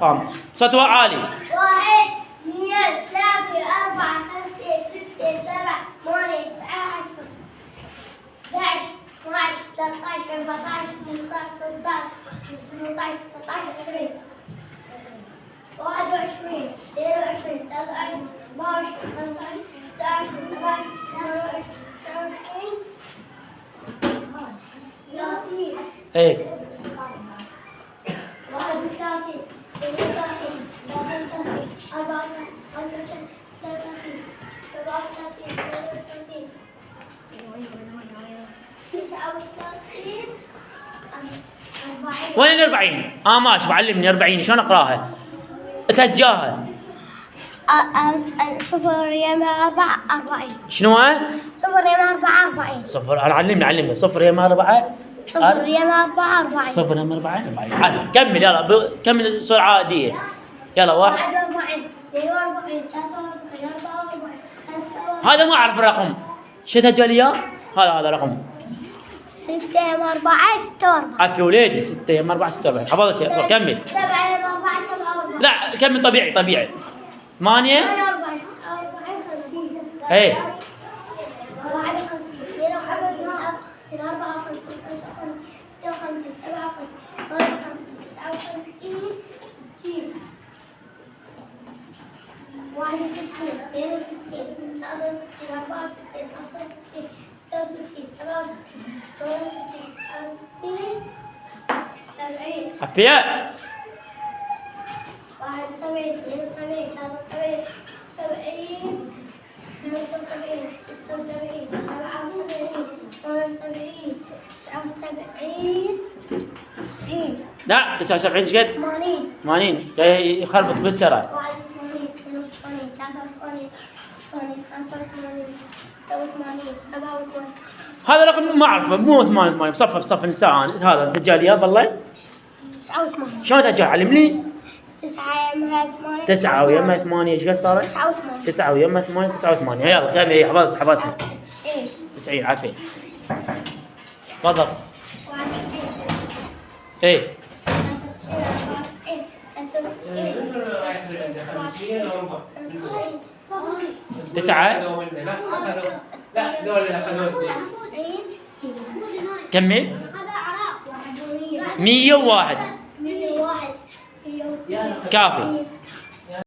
الأرقام، صوت عالي. 1 2 3 4 5 6 7 8 9 10 11 12 13 14 15 16 18 19 20 21 22 23 24 25 16 17 18 19 30 ايه 31 32 33 34 35 36 37 38 39 40 وين 40؟ ماشي، بعلمني 40 شلون اقراها؟ تهجاها. صفر يم 44 شنو هو؟ صفر يم 44 صفر. علمني صفر يم 4 صفر يم 44 صفر يم 40. عادي. كمل يلا، كمل بسرعة عادية. يلا 1. 41 42 43 44 45 هذا ما اعرف الرقم. شو تهجى لي اياه؟ هذا رقم 6 يم 4 46 عافية وليدي. 6 يم 4 46. حفظت. كمل. 7 يم 4 47 لا كمل طبيعي. 8. 48 49 50 ايه 51 52 54 55 56 57 58 59 60 61 62 63 64 65 66 67 68 69 70 عافية. 71 72 73 70 75 76 77 78 79 90 لا 79 ايش قد؟ 80 80. جاي يخربط بالسرعة. 81 82 83 84 85 86 87 هذا رقم ما اعرفه، مو 88. بصف نساء هذا الرجال يا بالله. 89 شلون تهجى؟ علمني. 9 يمها 8 9 ويمها 8 ايش قد صارت؟ 89 9 ويمها 8 89. يلا كمل. حفظتها. 90 90 عافية. تفضل. 91 ايه 9. لا دول اللي اخذوه. كمل. 101 101 101 كافي.